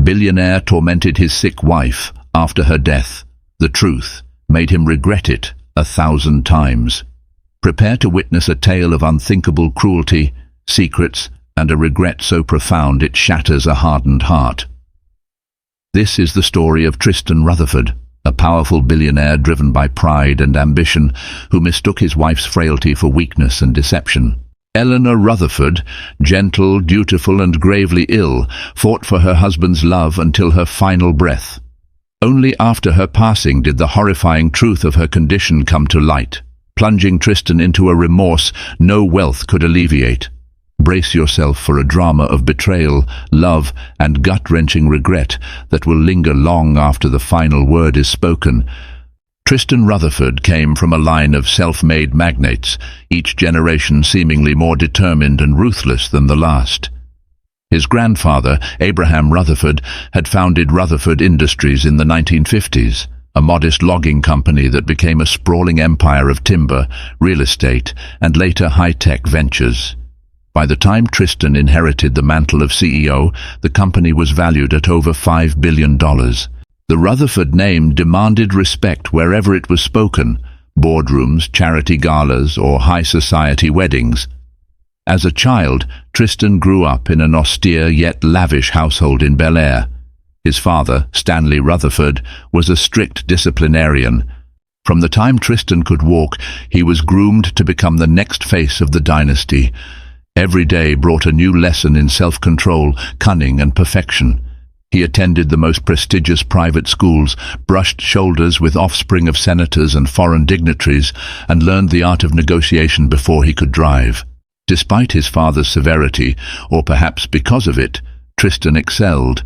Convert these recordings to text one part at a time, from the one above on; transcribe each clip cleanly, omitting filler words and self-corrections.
Billionaire tormented his sick wife after her death. The truth made him regret it 1,000 times. Prepare to witness a tale of unthinkable cruelty, secrets, and a regret so profound it shatters a hardened heart. This is the story of Tristan Rutherford, a powerful billionaire driven by pride and ambition, who mistook his wife's frailty for weakness and deception. Eleanor Rutherford, gentle, dutiful, and gravely ill, fought for her husband's love until her final breath. Only after her passing did the horrifying truth of her condition come to light, plunging Tristan into a remorse no wealth could alleviate. Brace yourself for a drama of betrayal, love, and gut-wrenching regret that will linger long after the final word is spoken. Tristan Rutherford came from a line of self-made magnates, each generation seemingly more determined and ruthless than the last. His grandfather, Abraham Rutherford, had founded Rutherford Industries in the 1950s, a modest logging company that became a sprawling empire of timber, real estate, and later high-tech ventures. By the time Tristan inherited the mantle of CEO, the company was valued at over $5 billion. The Rutherford name demanded respect wherever it was spoken: boardrooms, charity galas, or high society weddings. As a child, Tristan grew up in an austere yet lavish household in Bel Air. His father, Stanley Rutherford, was a strict disciplinarian. From the time Tristan could walk, he was groomed to become the next face of the dynasty. Every day brought a new lesson in self-control, cunning, and perfection. He attended the most prestigious private schools, brushed shoulders with offspring of senators and foreign dignitaries, and learned the art of negotiation before he could drive. Despite his father's severity, or perhaps because of it, Tristan excelled.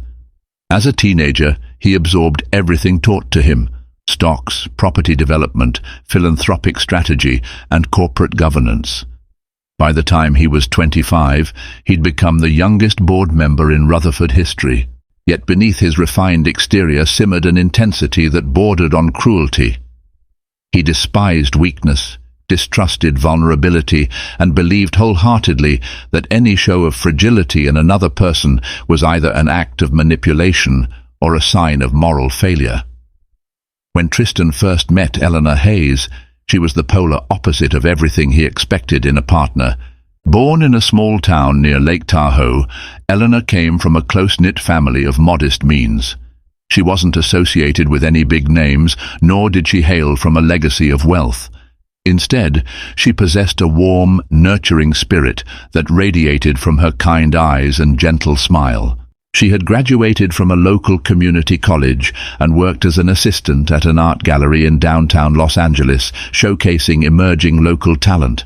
As a teenager, he absorbed everything taught to him: stocks, property development, philanthropic strategy, and corporate governance. By the time he was 25, he'd become the youngest board member in Rutherford history. Yet beneath his refined exterior simmered an intensity that bordered on cruelty. He despised weakness, distrusted vulnerability, and believed wholeheartedly that any show of fragility in another person was either an act of manipulation or a sign of moral failure. When Tristan first met Eleanor Hayes, she was the polar opposite of everything he expected in a partner. Born in a small town near Lake Tahoe, Eleanor came from a close-knit family of modest means. She wasn't associated with any big names, nor did she hail from a legacy of wealth. Instead, she possessed a warm, nurturing spirit that radiated from her kind eyes and gentle smile. She had graduated from a local community college and worked as an assistant at an art gallery in downtown Los Angeles, showcasing emerging local talent.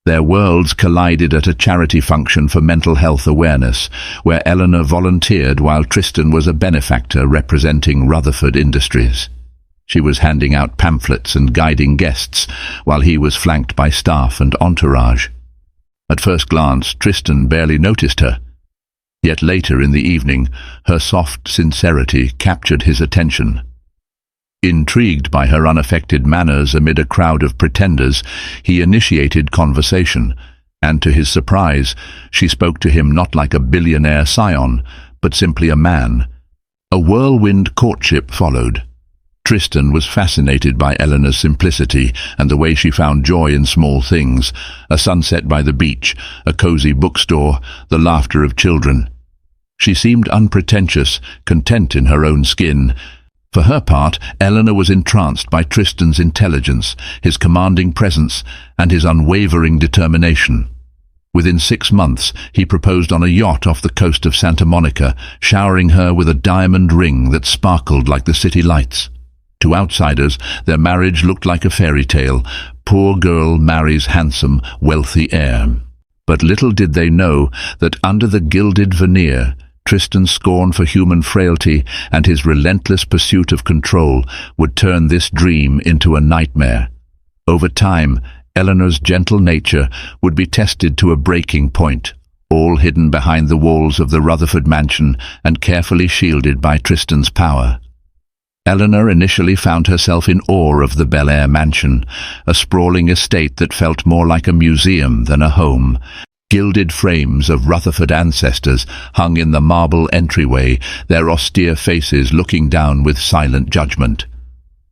Their worlds collided at a charity function for mental health awareness, where Eleanor volunteered while Tristan was a benefactor representing Rutherford Industries. She was handing out pamphlets and guiding guests, while he was flanked by staff and entourage. At first glance, Tristan barely noticed her. Yet later in the evening, her soft sincerity captured his attention. Intrigued by her unaffected manners amid a crowd of pretenders, he initiated conversation, and to his surprise, she spoke to him not like a billionaire scion, but simply a man. A whirlwind courtship followed. Tristan was fascinated by Eleanor's simplicity and the way she found joy in small things: a sunset by the beach, a cozy bookstore, the laughter of children. She seemed unpretentious, content in her own skin. For her part, Eleanor was entranced by Tristan's intelligence, his commanding presence, and his unwavering determination. Within 6 months, he proposed on a yacht off the coast of Santa Monica, showering her with a diamond ring that sparkled like the city lights. To outsiders, their marriage looked like a fairy tale. Poor girl marries handsome, wealthy heir. But little did they know that under the gilded veneer, Tristan's scorn for human frailty and his relentless pursuit of control would turn this dream into a nightmare. Over time, Eleanor's gentle nature would be tested to a breaking point, all hidden behind the walls of the Rutherford mansion and carefully shielded by Tristan's power. Eleanor initially found herself in awe of the Bel Air mansion, a sprawling estate that felt more like a museum than a home. Gilded frames of Rutherford ancestors hung in the marble entryway, their austere faces looking down with silent judgment.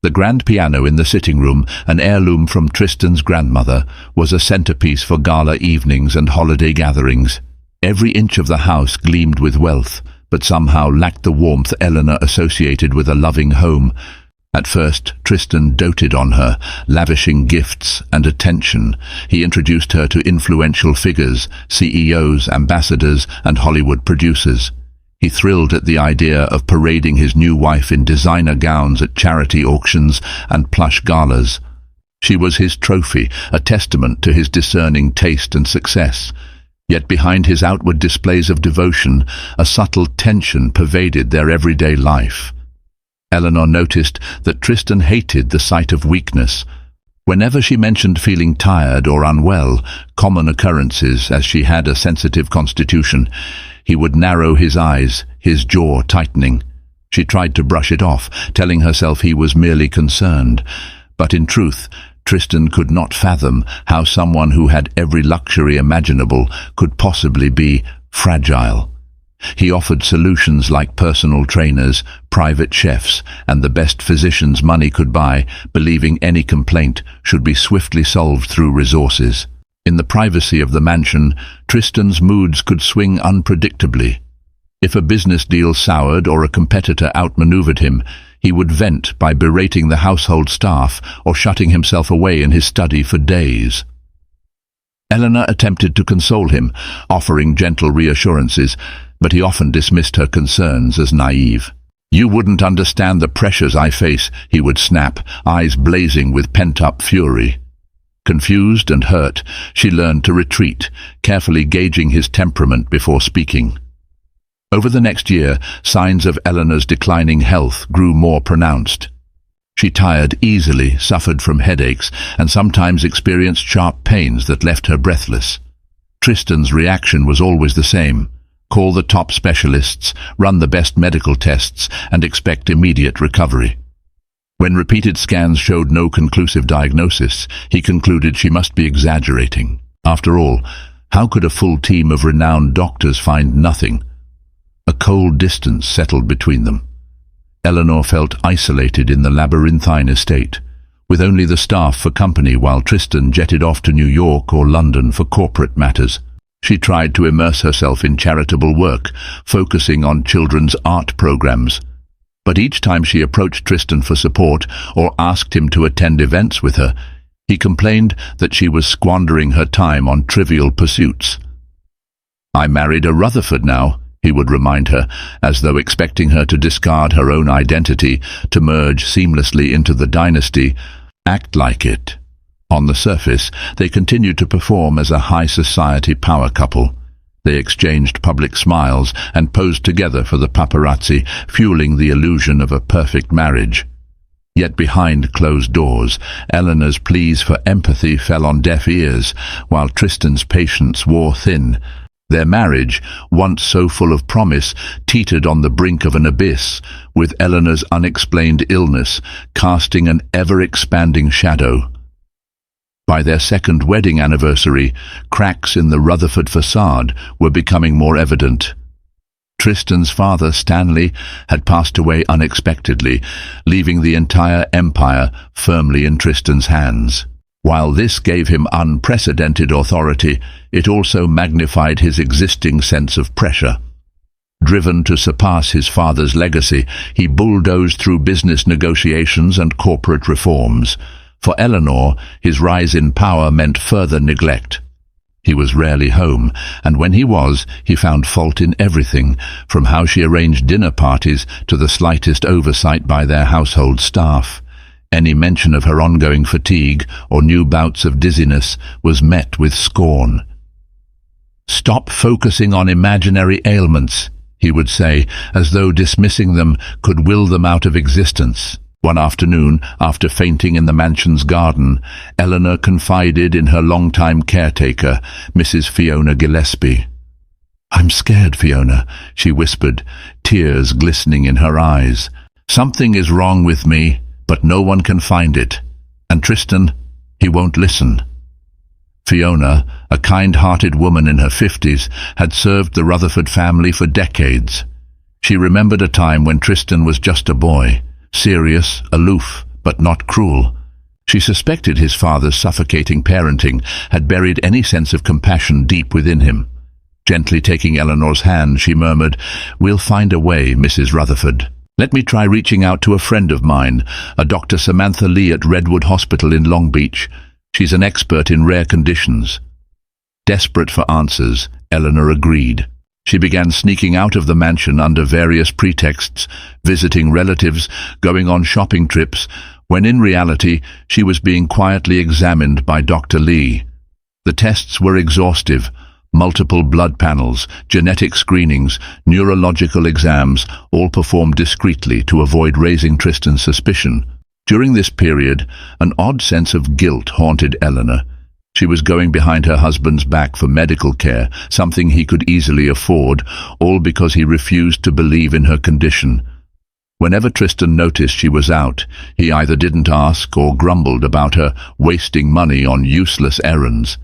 The grand piano in the sitting room, an heirloom from Tristan's grandmother, was a centerpiece for gala evenings and holiday gatherings. Every inch of the house gleamed with wealth, but somehow lacked the warmth Eleanor associated with a loving home. At first, Tristan doted on her, lavishing gifts and attention. He introduced her to influential figures, CEOs, ambassadors, and Hollywood producers. He thrilled at the idea of parading his new wife in designer gowns at charity auctions and plush galas. She was his trophy, a testament to his discerning taste and success. Yet behind his outward displays of devotion, a subtle tension pervaded their everyday life. Eleanor noticed that Tristan hated the sight of weakness. Whenever she mentioned feeling tired or unwell, common occurrences as she had a sensitive constitution, he would narrow his eyes, his jaw tightening. She tried to brush it off, telling herself he was merely concerned. But in truth, Tristan could not fathom how someone who had every luxury imaginable could possibly be fragile. He offered solutions like personal trainers, private chefs, and the best physicians money could buy, believing any complaint should be swiftly solved through resources. In the privacy of the mansion, Tristan's moods could swing unpredictably. If a business deal soured or a competitor outmaneuvered him, he would vent by berating the household staff or shutting himself away in his study for days. Eleanor attempted to console him, offering gentle reassurances, but he often dismissed her concerns as naive. "You wouldn't understand the pressures I face," he would snap, eyes blazing with pent-up fury. Confused and hurt, she learned to retreat, carefully gauging his temperament before speaking. Over the next year, signs of Eleanor's declining health grew more pronounced. She tired easily, suffered from headaches, and sometimes experienced sharp pains that left her breathless. Tristan's reaction was always the same: call the top specialists, run the best medical tests, and expect immediate recovery. When repeated scans showed no conclusive diagnosis, he concluded she must be exaggerating. After all, how could a full team of renowned doctors find nothing? A cold distance settled between them. Eleanor felt isolated in the labyrinthine estate, with only the staff for company while Tristan jetted off to New York or London for corporate matters. She tried to immerse herself in charitable work, focusing on children's art programs. But each time she approached Tristan for support or asked him to attend events with her, he complained that she was squandering her time on trivial pursuits. "I married a Rutherford now," he would remind her, as though expecting her to discard her own identity to merge seamlessly into the dynasty. Act like it. On the surface, they continued to perform as a high society power couple. They exchanged public smiles and posed together for the paparazzi, fueling the illusion of a perfect marriage. Yet behind closed doors, Eleanor's pleas for empathy fell on deaf ears, while Tristan's patience wore thin. Their marriage, once so full of promise, teetered on the brink of an abyss, with Eleanor's unexplained illness casting an ever-expanding shadow. By their second wedding anniversary, cracks in the Rutherford facade were becoming more evident. Tristan's father, Stanley, had passed away unexpectedly, leaving the entire empire firmly in Tristan's hands. While this gave him unprecedented authority, it also magnified his existing sense of pressure. Driven to surpass his father's legacy, he bulldozed through business negotiations and corporate reforms. For Eleanor, his rise in power meant further neglect. He was rarely home, and when he was, he found fault in everything, from how she arranged dinner parties to the slightest oversight by their household staff. Any mention of her ongoing fatigue or new bouts of dizziness was met with scorn. "Stop focusing on imaginary ailments," he would say, as though dismissing them could will them out of existence. One afternoon, after fainting in the mansion's garden, Eleanor confided in her longtime caretaker, Mrs. Fiona Gillespie. "I'm scared, Fiona," she whispered, tears glistening in her eyes. "Something is wrong with me, but no one can find it. And Tristan, he won't listen." Fiona, a kind-hearted woman in her 50s, had served the Rutherford family for decades. She remembered a time when Tristan was just a boy, serious, aloof, but not cruel. She suspected his father's suffocating parenting had buried any sense of compassion deep within him. Gently taking Eleanor's hand, she murmured, "We'll find a way, Mrs. Rutherford. Let me try reaching out to a friend of mine, a Dr. Samantha Lee at Redwood Hospital in Long Beach. She's an expert in rare conditions." Desperate for answers, Eleanor agreed. She began sneaking out of the mansion under various pretexts, visiting relatives, going on shopping trips, when in reality she was being quietly examined by Dr. Lee. The tests were exhaustive. Multiple blood panels, genetic screenings, neurological exams, all performed discreetly to avoid raising Tristan's suspicion. During this period, an odd sense of guilt haunted Eleanor. She was going behind her husband's back for medical care, something he could easily afford, all because he refused to believe in her condition. Whenever Tristan noticed she was out, he either didn't ask or grumbled about her wasting money on useless errands.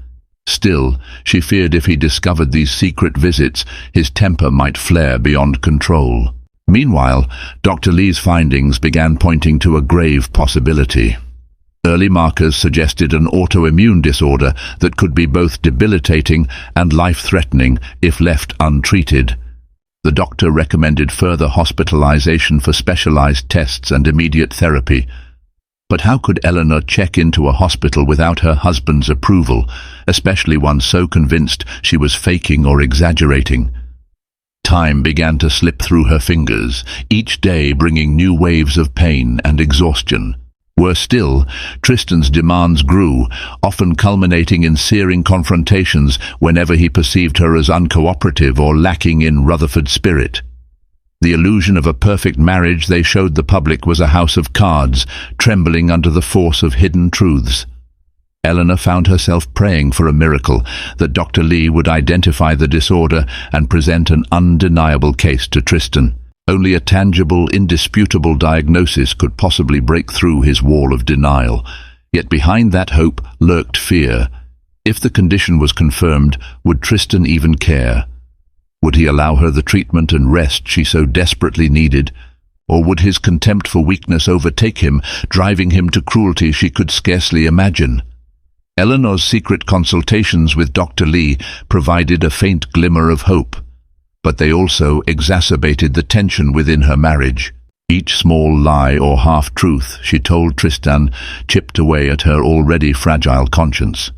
Still, she feared if he discovered these secret visits, his temper might flare beyond control. Meanwhile, Dr. Lee's findings began pointing to a grave possibility. Early markers suggested an autoimmune disorder that could be both debilitating and life-threatening if left untreated. The doctor recommended further hospitalization for specialized tests and immediate therapy. But how could Eleanor check into a hospital without her husband's approval, especially one so convinced she was faking or exaggerating? Time began to slip through her fingers, each day bringing new waves of pain and exhaustion. Worse still, Tristan's demands grew, often culminating in searing confrontations whenever he perceived her as uncooperative or lacking in Rutherford spirit. The illusion of a perfect marriage they showed the public was a house of cards, trembling under the force of hidden truths. Eleanor found herself praying for a miracle, that Dr. Lee would identify the disorder and present an undeniable case to Tristan. Only a tangible, indisputable diagnosis could possibly break through his wall of denial. Yet behind that hope lurked fear. If the condition was confirmed, would Tristan even care? Would he allow her the treatment and rest she so desperately needed? Or would his contempt for weakness overtake him, driving him to cruelty she could scarcely imagine? Eleanor's secret consultations with Dr. Lee provided a faint glimmer of hope, but they also exacerbated the tension within her marriage. Each small lie or half-truth she told Tristan chipped away at her already fragile conscience.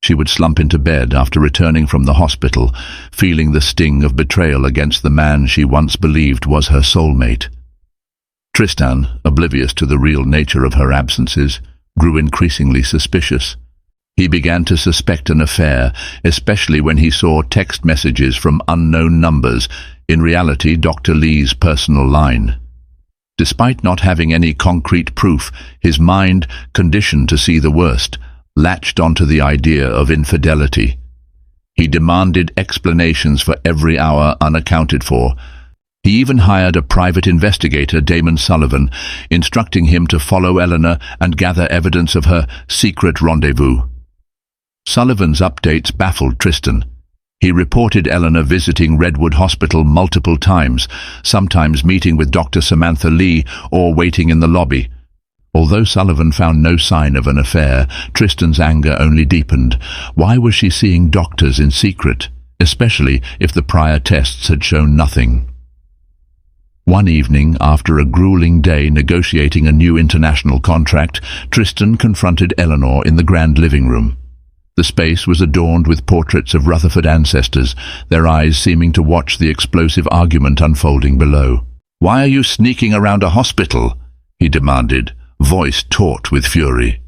She would slump into bed after returning from the hospital, feeling the sting of betrayal against the man she once believed was her soulmate. Tristan, oblivious to the real nature of her absences, grew increasingly suspicious. He began to suspect an affair, especially when he saw text messages from unknown numbers, in reality Dr. Lee's personal line. Despite not having any concrete proof, his mind, conditioned to see the worst, latched onto the idea of infidelity. He demanded explanations for every hour unaccounted for. He even hired a private investigator, Damon Sullivan, instructing him to follow Eleanor and gather evidence of her secret rendezvous. Sullivan's updates baffled Tristan. He reported Eleanor visiting Redwood Hospital multiple times, sometimes meeting with Dr. Samantha Lee or waiting in the lobby. Although Sullivan found no sign of an affair, Tristan's anger only deepened. Why was she seeing doctors in secret, especially if the prior tests had shown nothing? One evening, after a grueling day negotiating a new international contract, Tristan confronted Eleanor in the grand living room. The space was adorned with portraits of Rutherford ancestors, their eyes seeming to watch the explosive argument unfolding below. "Why are you sneaking around a hospital?" he demanded, voice taut with fury.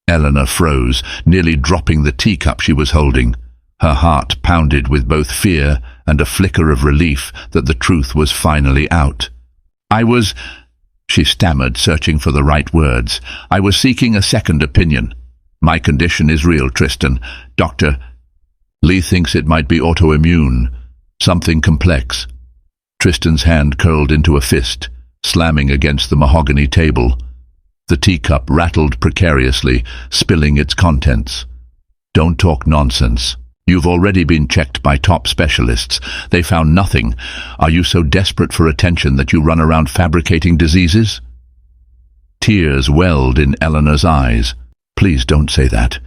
Eleanor froze, nearly dropping the teacup she was holding. Her heart pounded with both fear and a flicker of relief that the truth was finally out. She stammered, searching for the right words. "I was seeking a second opinion. My condition is real, Tristan. Dr. Lee thinks it might be autoimmune, something complex." Tristan's hand curled into a fist, slamming against the mahogany table. The teacup rattled precariously, spilling its contents. Don't talk nonsense. You've already been checked by top specialists. They found nothing. Are you so desperate for attention that you run around fabricating diseases? Tears welled in Eleanor's eyes. Please don't say that.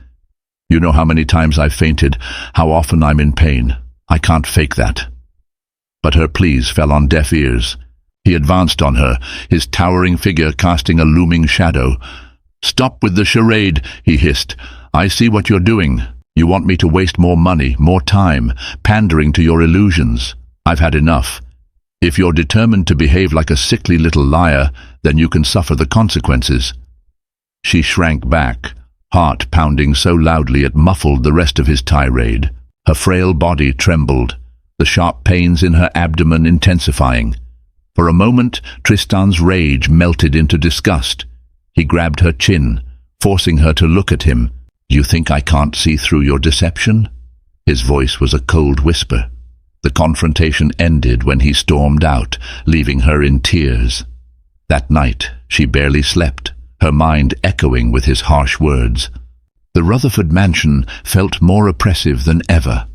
You know how many times I've fainted, how often I'm in pain. I can't fake that. But her pleas fell on deaf ears. He advanced on her, his towering figure casting a looming shadow. "Stop with the charade," he hissed. "I see what you're doing. You want me to waste more money, more time, pandering to your illusions. I've had enough. If you're determined to behave like a sickly little liar, then you can suffer the consequences." She shrank back, heart pounding so loudly it muffled the rest of his tirade. Her frail body trembled, the sharp pains in her abdomen intensifying. For a moment, Tristan's rage melted into disgust. He grabbed her chin, forcing her to look at him. "You think I can't see through your deception?" His voice was a cold whisper. The confrontation ended when he stormed out, leaving her in tears. That night, she barely slept, her mind echoing with his harsh words. The Rutherford mansion felt more oppressive than ever.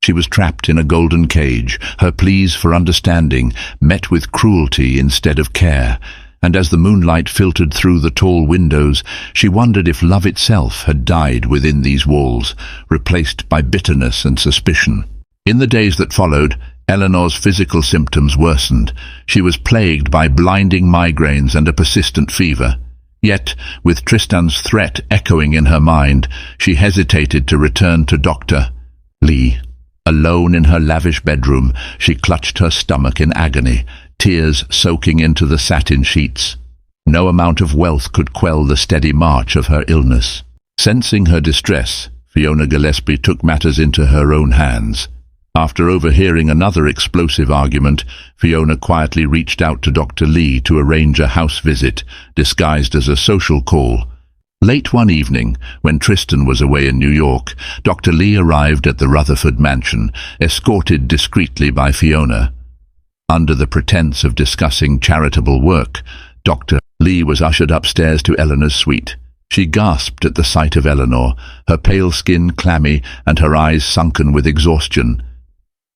She was trapped in a golden cage, her pleas for understanding met with cruelty instead of care, and as the moonlight filtered through the tall windows, she wondered if love itself had died within these walls, replaced by bitterness and suspicion. In the days that followed, Eleanor's physical symptoms worsened. She was plagued by blinding migraines and a persistent fever. Yet, with Tristan's threat echoing in her mind, she hesitated to return to Dr. Lee. Alone in her lavish bedroom, she clutched her stomach in agony, tears soaking into the satin sheets. No amount of wealth could quell the steady march of her illness. Sensing her distress, Fiona Gillespie took matters into her own hands. After overhearing another explosive argument, Fiona quietly reached out to Dr. Lee to arrange a house visit, disguised as a social call. Late one evening, when Tristan was away in New York, Dr. Lee arrived at the Rutherford mansion, escorted discreetly by Fiona. Under the pretense of discussing charitable work, Dr. Lee was ushered upstairs to Eleanor's suite. She gasped at the sight of Eleanor, her pale skin clammy and her eyes sunken with exhaustion.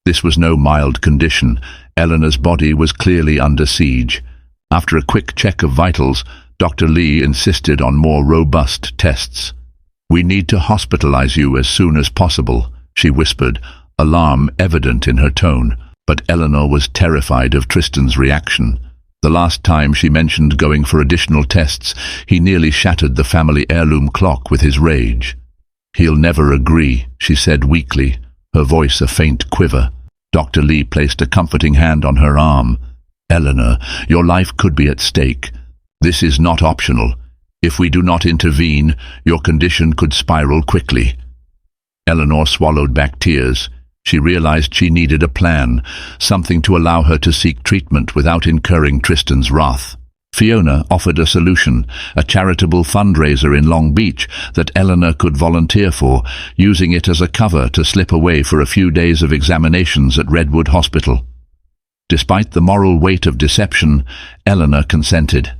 This was no mild condition. Eleanor's body was clearly under siege. After a quick check of vitals, Dr. Lee insisted on more robust tests. "We need to hospitalize you as soon as possible," she whispered, alarm evident in her tone. But Eleanor was terrified of Tristan's reaction. The last time she mentioned going for additional tests, he nearly shattered the family heirloom clock with his rage. "He'll never agree," she said weakly, her voice a faint quiver. Dr. Lee placed a comforting hand on her arm. "Eleanor, your life could be at stake. This is not optional. If we do not intervene, your condition could spiral quickly." Eleanor swallowed back tears. She realized she needed a plan, something to allow her to seek treatment without incurring Tristan's wrath. Fiona offered a solution, a charitable fundraiser in Long Beach that Eleanor could volunteer for, using it as a cover to slip away for a few days of examinations at Redwood Hospital. Despite the moral weight of deception, Eleanor consented.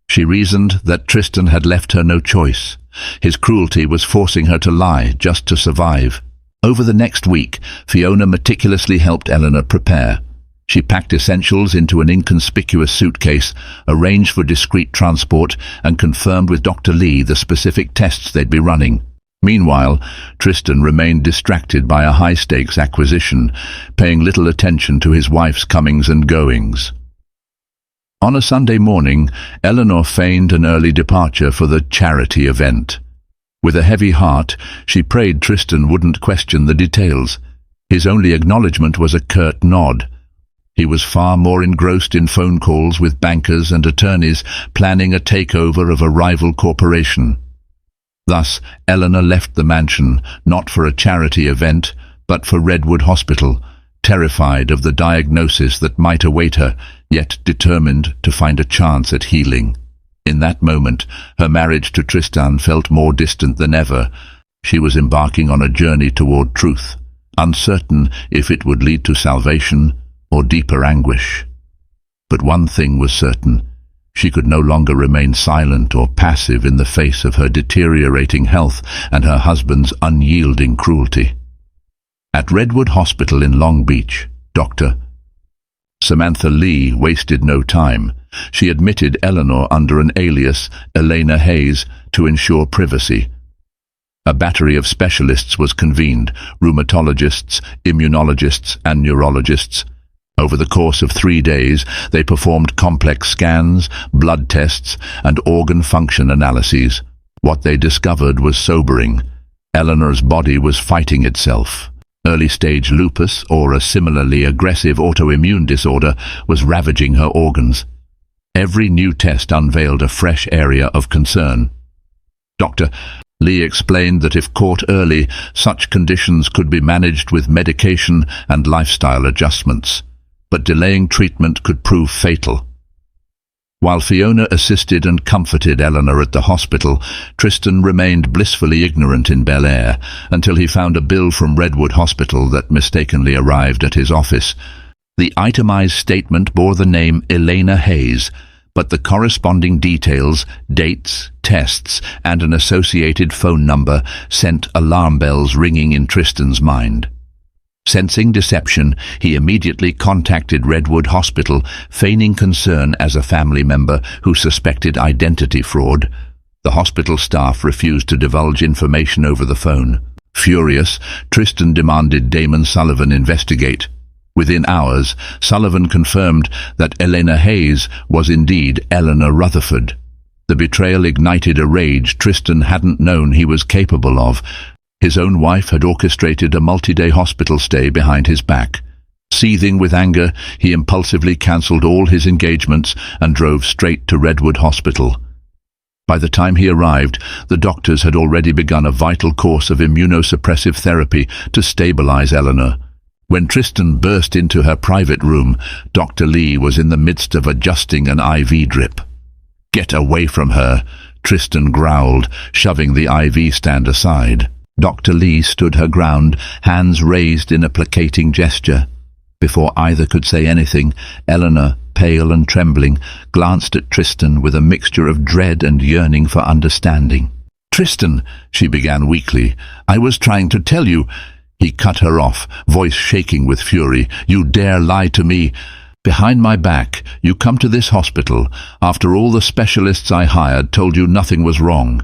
She reasoned that Tristan had left her no choice. His cruelty was forcing her to lie just to survive. Over the next week, Fiona meticulously helped Eleanor prepare. She packed essentials into an inconspicuous suitcase, arranged for discreet transport, and confirmed with Dr. Lee the specific tests they'd be running. Meanwhile, Tristan remained distracted by a high-stakes acquisition, paying little attention to his wife's comings and goings. On a Sunday morning, Eleanor feigned an early departure for the charity event. With a heavy heart, she prayed Tristan wouldn't question the details. His only acknowledgement was a curt nod. He was far more engrossed in phone calls with bankers and attorneys planning a takeover of a rival corporation. Thus, Eleanor left the mansion, not for a charity event, but for Redwood Hospital, terrified of the diagnosis that might await her, yet determined to find a chance at healing. In that moment, her marriage to Tristan felt more distant than ever. She was embarking on a journey toward truth, uncertain if it would lead to salvation or deeper anguish. But one thing was certain. She could no longer remain silent or passive in the face of her deteriorating health and her husband's unyielding cruelty. At Redwood Hospital in Long Beach, Dr. Samantha Lee wasted no time. She admitted Eleanor under an alias, Elena Hayes, to ensure privacy. A battery of specialists was convened, rheumatologists, immunologists, and neurologists. Over the course of 3 days, they performed complex scans, blood tests, and organ function analyses. What they discovered was sobering. Eleanor's body was fighting itself. Early-stage lupus, or a similarly aggressive autoimmune disorder, was ravaging her organs. Every new test unveiled a fresh area of concern. Dr. Lee explained that if caught early, such conditions could be managed with medication and lifestyle adjustments, but delaying treatment could prove fatal. While Fiona assisted and comforted Eleanor at the hospital, Tristan remained blissfully ignorant in Bel Air until he found a bill from Redwood Hospital that mistakenly arrived at his office. The itemized statement bore the name Elena Hayes, but the corresponding details, dates, tests, and an associated phone number sent alarm bells ringing in Tristan's mind. Sensing deception, he immediately contacted Redwood Hospital, feigning concern as a family member who suspected identity fraud. The hospital staff refused to divulge information over the phone. Furious, Tristan demanded Damon Sullivan investigate. Within hours, Sullivan confirmed that Elena Hayes was indeed Eleanor Rutherford. The betrayal ignited a rage Tristan hadn't known he was capable of. His own wife had orchestrated a multi-day hospital stay behind his back. Seething with anger, he impulsively cancelled all his engagements and drove straight to Redwood Hospital. By the time he arrived, the doctors had already begun a vital course of immunosuppressive therapy to stabilize Eleanor. When Tristan burst into her private room, Dr. Lee was in the midst of adjusting an IV drip. "Get away from her," Tristan growled, shoving the IV stand aside. Dr. Lee stood her ground, hands raised in a placating gesture. Before either could say anything, Eleanor, pale and trembling, glanced at Tristan with a mixture of dread and yearning for understanding. "Tristan," she began weakly, "I was trying to tell you—" He cut her off, voice shaking with fury. "You dare lie to me? Behind my back, you come to this hospital, after all the specialists I hired told you nothing was wrong.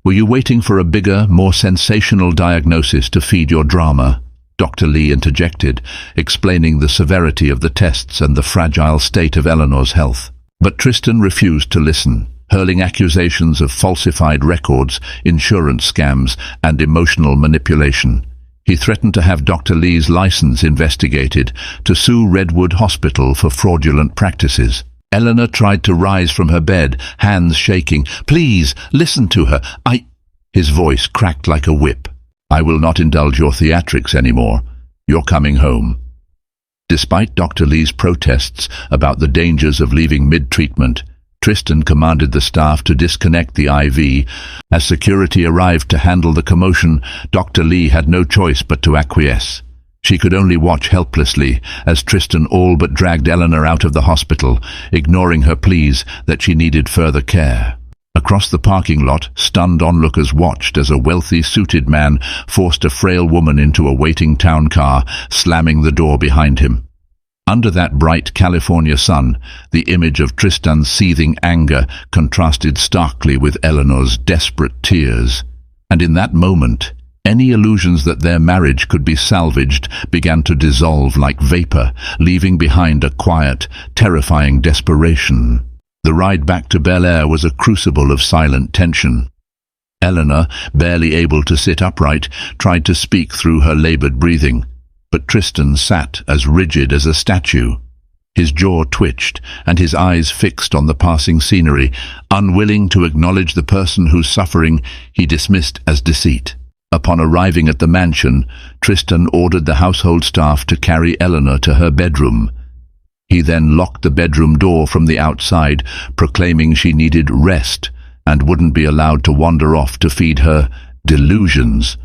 Were you waiting for a bigger, more sensational diagnosis to feed your drama?" Dr. Lee interjected, explaining the severity of the tests and the fragile state of Eleanor's health. But Tristan refused to listen, hurling accusations of falsified records, insurance scams, and emotional manipulation. He threatened to have Dr. Lee's license investigated, to sue Redwood Hospital for fraudulent practices. Eleanor tried to rise from her bed, hands shaking. "Please, listen to her. His voice cracked like a whip. "I will not indulge your theatrics anymore. You're coming home." Despite Dr. Lee's protests about the dangers of leaving mid-treatment, Tristan commanded the staff to disconnect the IV. As security arrived to handle the commotion, Dr. Lee had no choice but to acquiesce. She could only watch helplessly as Tristan all but dragged Eleanor out of the hospital, ignoring her pleas that she needed further care. Across the parking lot, stunned onlookers watched as a wealthy, suited man forced a frail woman into a waiting town car, slamming the door behind him. Under that bright California sun, the image of Tristan's seething anger contrasted starkly with Eleanor's desperate tears. And in that moment, any illusions that their marriage could be salvaged began to dissolve like vapor, leaving behind a quiet, terrifying desperation. The ride back to Bel Air was a crucible of silent tension. Eleanor, barely able to sit upright, tried to speak through her labored breathing, but Tristan sat as rigid as a statue. His jaw twitched, and his eyes fixed on the passing scenery, unwilling to acknowledge the person whose suffering he dismissed as deceit. Upon arriving at the mansion, Tristan ordered the household staff to carry Eleanor to her bedroom. He then locked the bedroom door from the outside, proclaiming she needed rest and wouldn't be allowed to wander off to feed her delusions.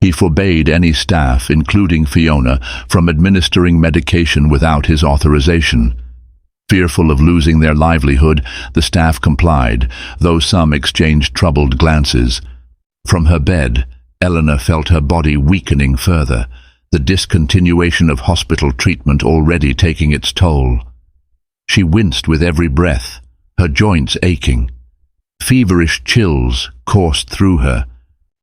He forbade any staff, including Fiona, from administering medication without his authorization. Fearful of losing their livelihood, the staff complied, though some exchanged troubled glances. From her bed, Eleanor felt her body weakening further, the discontinuation of hospital treatment already taking its toll. She winced with every breath, her joints aching. Feverish chills coursed through her.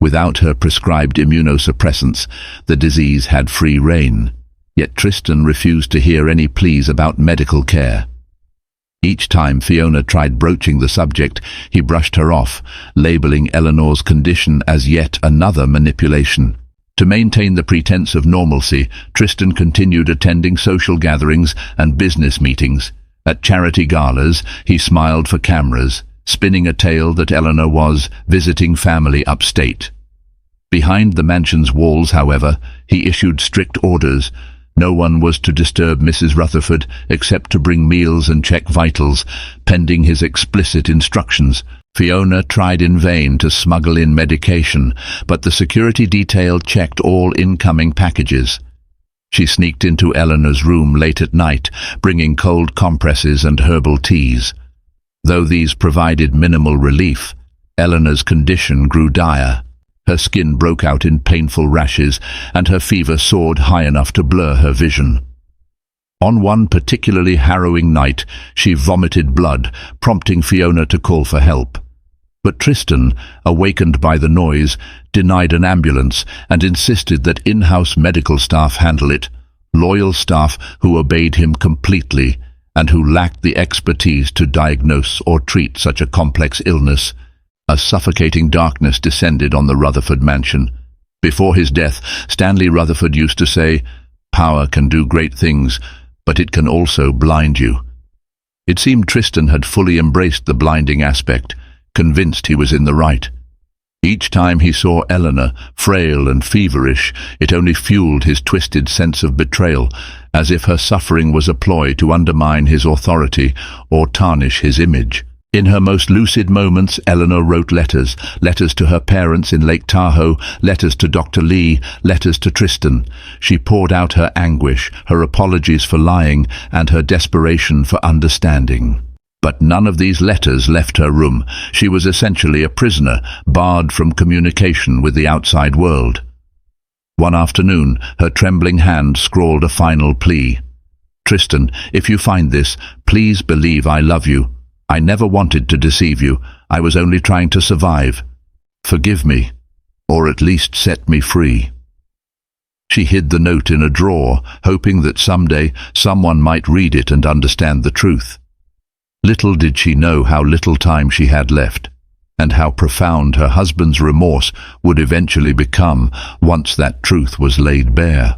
Without her prescribed immunosuppressants, the disease had free rein. Yet Tristan refused to hear any pleas about medical care. Each time Fiona tried broaching the subject, he brushed her off, labeling Eleanor's condition as yet another manipulation. To maintain the pretense of normalcy, Tristan continued attending social gatherings and business meetings. At charity galas, he smiled for cameras, spinning a tale that Eleanor was visiting family upstate. Behind the mansion's walls, however, he issued strict orders. No one was to disturb Mrs. Rutherford except to bring meals and check vitals, pending his explicit instructions. Fiona tried in vain to smuggle in medication, but the security detail checked all incoming packages. She sneaked into Eleanor's room late at night, bringing cold compresses and herbal teas. Though these provided minimal relief, Eleanor's condition grew dire. Her skin broke out in painful rashes, and her fever soared high enough to blur her vision. On one particularly harrowing night, she vomited blood, prompting Fiona to call for help. But Tristan, awakened by the noise, denied an ambulance and insisted that in-house medical staff handle it, loyal staff who obeyed him completely and who lacked the expertise to diagnose or treat such a complex illness. A suffocating darkness descended on the Rutherford mansion. Before his death, Stanley Rutherford used to say, "Power can do great things, but it can also blind you." It seemed Tristan had fully embraced the blinding aspect, convinced he was in the right. Each time he saw Eleanor, frail and feverish, it only fueled his twisted sense of betrayal, as if her suffering was a ploy to undermine his authority or tarnish his image. In her most lucid moments, Eleanor wrote letters to her parents in Lake Tahoe, letters to Dr. Lee, letters to Tristan. She poured out her anguish, her apologies for lying, and her desperation for understanding. But none of these letters left her room. She was essentially a prisoner, barred from communication with the outside world. One afternoon, her trembling hand scrawled a final plea. "Tristan, if you find this, please believe I love you. I never wanted to deceive you. I was only trying to survive. Forgive me, or at least set me free." She hid the note in a drawer, hoping that someday someone might read it and understand the truth. Little did she know how little time she had left, and how profound her husband's remorse would eventually become once that truth was laid bare.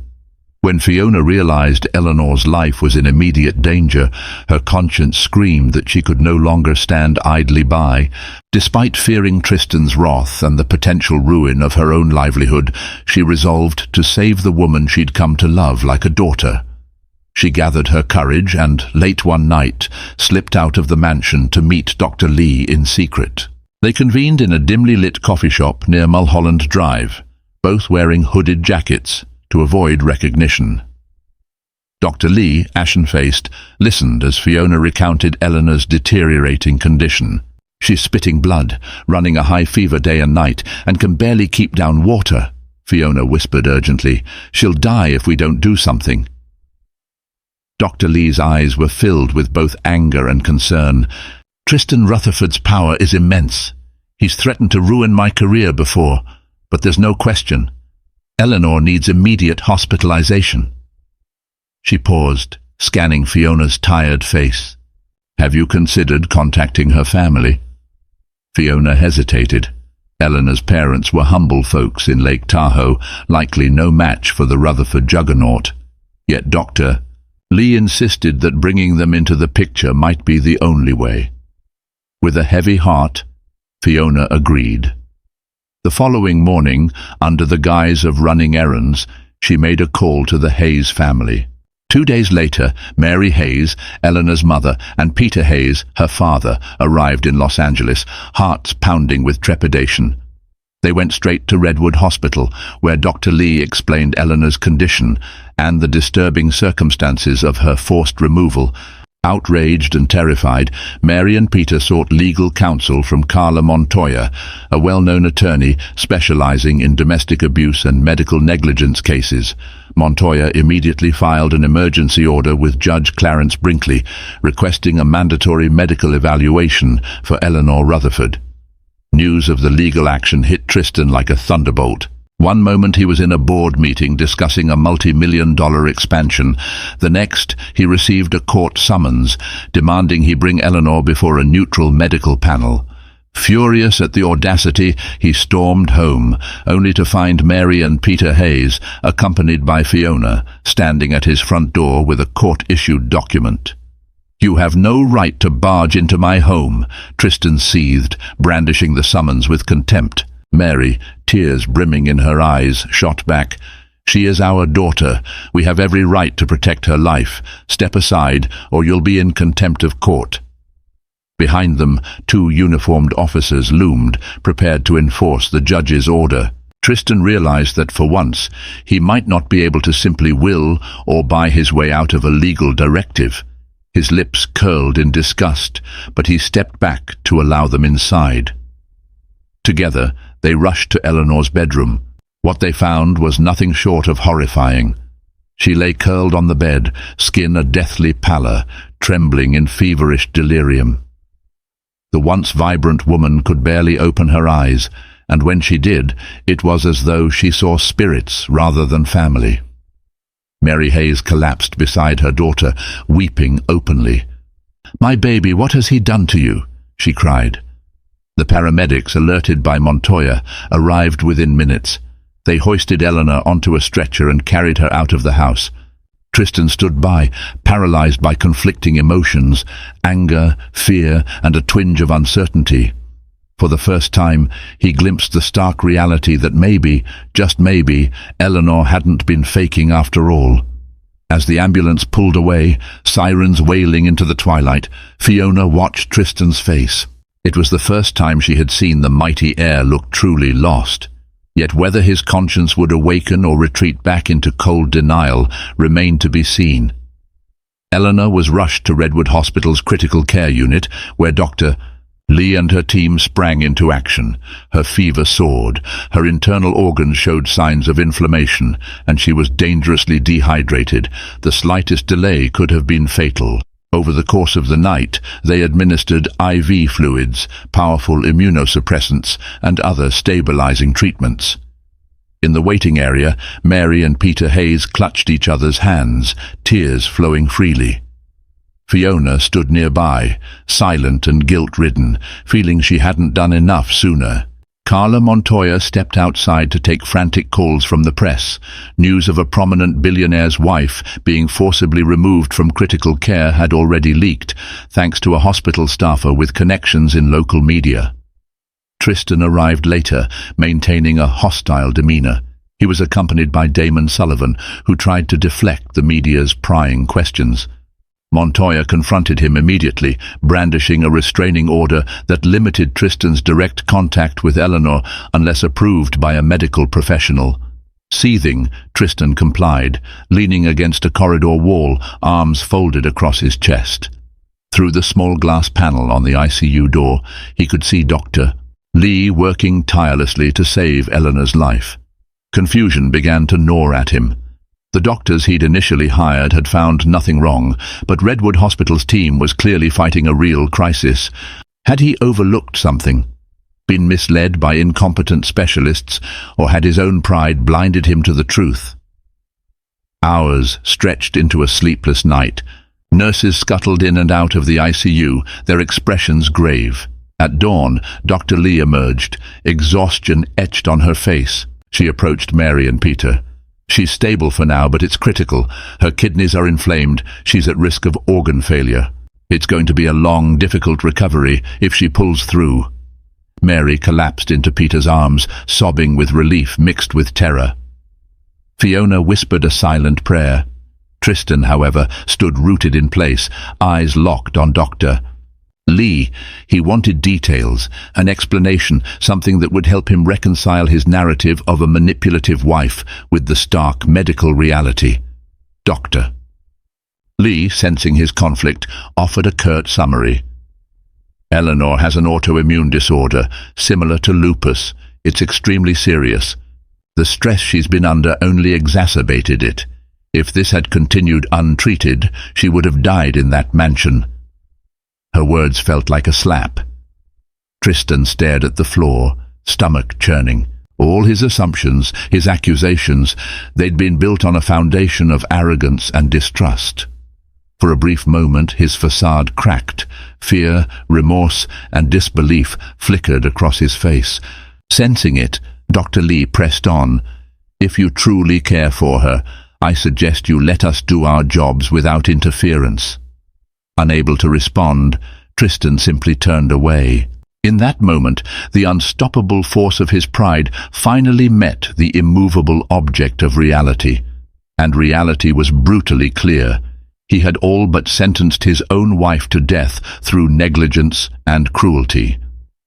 When Fiona realized Eleanor's life was in immediate danger, her conscience screamed that she could no longer stand idly by. Despite fearing Tristan's wrath and the potential ruin of her own livelihood, she resolved to save the woman she'd come to love like a daughter. She gathered her courage and, late one night, slipped out of the mansion to meet Dr. Lee in secret. They convened in a dimly lit coffee shop near Mulholland Drive, both wearing hooded jackets to avoid recognition. Dr. Lee, ashen-faced, listened as Fiona recounted Eleanor's deteriorating condition. "She's spitting blood, running a high fever day and night, and can barely keep down water," Fiona whispered urgently. "She'll die if we don't do something." Dr. Lee's eyes were filled with both anger and concern. "Tristan Rutherford's power is immense. He's threatened to ruin my career before, but there's no question. Eleanor needs immediate hospitalization." She paused, scanning Fiona's tired face. "Have you considered contacting her family?" Fiona hesitated. Eleanor's parents were humble folks in Lake Tahoe, likely no match for the Rutherford juggernaut. Yet Dr. Lee insisted that bringing them into the picture might be the only way. With a heavy heart, Fiona agreed. The following morning, under the guise of running errands, she made a call to the Hayes family. 2 days later, Mary Hayes, Eleanor's mother, and Peter Hayes, her father, arrived in Los Angeles, hearts pounding with trepidation. They went straight to Redwood Hospital, where Dr. Lee explained Eleanor's condition and the disturbing circumstances of her forced removal. Outraged and terrified, Mary and Peter sought legal counsel from Carla Montoya, a well-known attorney specializing in domestic abuse and medical negligence cases. Montoya immediately filed an emergency order with Judge Clarence Brinkley, requesting a mandatory medical evaluation for Eleanor Rutherford. News of the legal action hit Tristan like a thunderbolt. One moment he was in a board meeting discussing a multi-million-dollar expansion. The next, he received a court summons, demanding he bring Eleanor before a neutral medical panel. Furious at the audacity, he stormed home, only to find Mary and Peter Hayes, accompanied by Fiona, standing at his front door with a court-issued document. "You have no right to barge into my home," Tristan seethed, brandishing the summons with contempt. Mary, tears brimming in her eyes, shot back. "She is our daughter. We have every right to protect her life. Step aside, or you'll be in contempt of court." Behind them, two uniformed officers loomed, prepared to enforce the judge's order. Tristan realized that for once, he might not be able to simply will or buy his way out of a legal directive. His lips curled in disgust, but he stepped back to allow them inside. Together, they rushed to Eleanor's bedroom. What they found was nothing short of horrifying. She lay curled on the bed, skin a deathly pallor, trembling in feverish delirium. The once vibrant woman could barely open her eyes, and when she did, it was as though she saw spirits rather than family. Mary Hayes collapsed beside her daughter, weeping openly. "My baby, what has he done to you?" she cried. The paramedics, alerted by Montoya, arrived within minutes. They hoisted Eleanor onto a stretcher and carried her out of the house. Tristan stood by, paralyzed by conflicting emotions, anger, fear, and a twinge of uncertainty. For the first time, he glimpsed the stark reality that maybe, just maybe, Eleanor hadn't been faking after all. As the ambulance pulled away, sirens wailing into the twilight, Fiona watched Tristan's face. It was the first time she had seen the mighty heir look truly lost. Yet whether his conscience would awaken or retreat back into cold denial remained to be seen. Eleanor was rushed to Redwood Hospital's critical care unit, where Dr. Lee and her team sprang into action. Her fever soared, her internal organs showed signs of inflammation, and she was dangerously dehydrated. The slightest delay could have been fatal. Over the course of the night, they administered IV fluids, powerful immunosuppressants, and other stabilizing treatments. In the waiting area, Mary and Peter Hayes clutched each other's hands, tears flowing freely. Fiona stood nearby, silent and guilt-ridden, feeling she hadn't done enough sooner. Carla Montoya stepped outside to take frantic calls from the press. News of a prominent billionaire's wife being forcibly removed from critical care had already leaked, thanks to a hospital staffer with connections in local media. Tristan arrived later, maintaining a hostile demeanor. He was accompanied by Damon Sullivan, who tried to deflect the media's prying questions. Montoya confronted him immediately, brandishing a restraining order that limited Tristan's direct contact with Eleanor unless approved by a medical professional. Seething, Tristan complied, leaning against a corridor wall, arms folded across his chest. Through the small glass panel on the ICU door, he could see Dr. Lee working tirelessly to save Eleanor's life. Confusion began to gnaw at him. The doctors he'd initially hired had found nothing wrong, but Redwood Hospital's team was clearly fighting a real crisis. Had he overlooked something? Been misled by incompetent specialists, or had his own pride blinded him to the truth? Hours stretched into a sleepless night. Nurses scuttled in and out of the ICU, their expressions grave. At dawn, Dr. Lee emerged, exhaustion etched on her face. She approached Mary and Peter. "She's stable for now, but it's critical. Her kidneys are inflamed. She's at risk of organ failure. It's going to be a long, difficult recovery if she pulls through." Mary collapsed into Peter's arms, sobbing with relief mixed with terror. Fiona whispered a silent prayer. Tristan, however, stood rooted in place, eyes locked on Dr. Lee. He wanted details, an explanation, something that would help him reconcile his narrative of a manipulative wife with the stark medical reality. "Doctor." Lee, sensing his conflict, offered a curt summary. Eleanor has an autoimmune disorder, similar to lupus. It's extremely serious. The stress she's been under only exacerbated it. If this had continued untreated, she would have died in that mansion. Her words felt like a slap. Tristan stared at the floor, stomach churning. All his assumptions, his accusations, they'd been built on a foundation of arrogance and distrust. For a brief moment his facade cracked. Fear, remorse, and disbelief flickered across his face. Sensing it, Dr. Lee pressed on. "If you truly care for her, I suggest you let us do our jobs without interference." Unable to respond, Tristan simply turned away. In that moment, the unstoppable force of his pride finally met the immovable object of reality. And reality was brutally clear. He had all but sentenced his own wife to death through negligence and cruelty.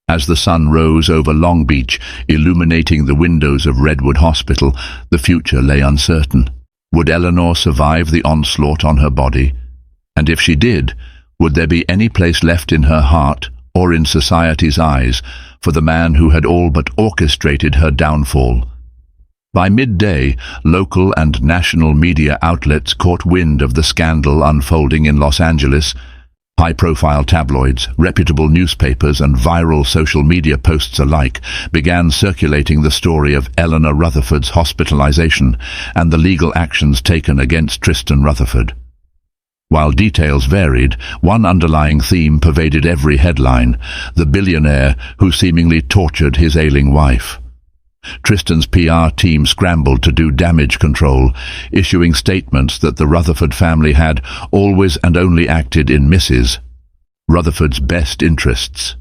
As the sun rose over Long Beach, illuminating the windows of Redwood Hospital, the future lay uncertain. Would Eleanor survive the onslaught on her body? And if she did, would there be any place left in her heart or in society's eyes for the man who had all but orchestrated her downfall? By midday, local and national media outlets caught wind of the scandal unfolding in Los Angeles. High-profile tabloids, reputable newspapers, and viral social media posts alike began circulating the story of Eleanor Rutherford's hospitalization and the legal actions taken against Tristan Rutherford. While details varied, one underlying theme pervaded every headline: the billionaire who seemingly tortured his ailing wife. Tristan's PR team scrambled to do damage control, issuing statements that the Rutherford family had always and only acted in Mrs. Rutherford's best interests.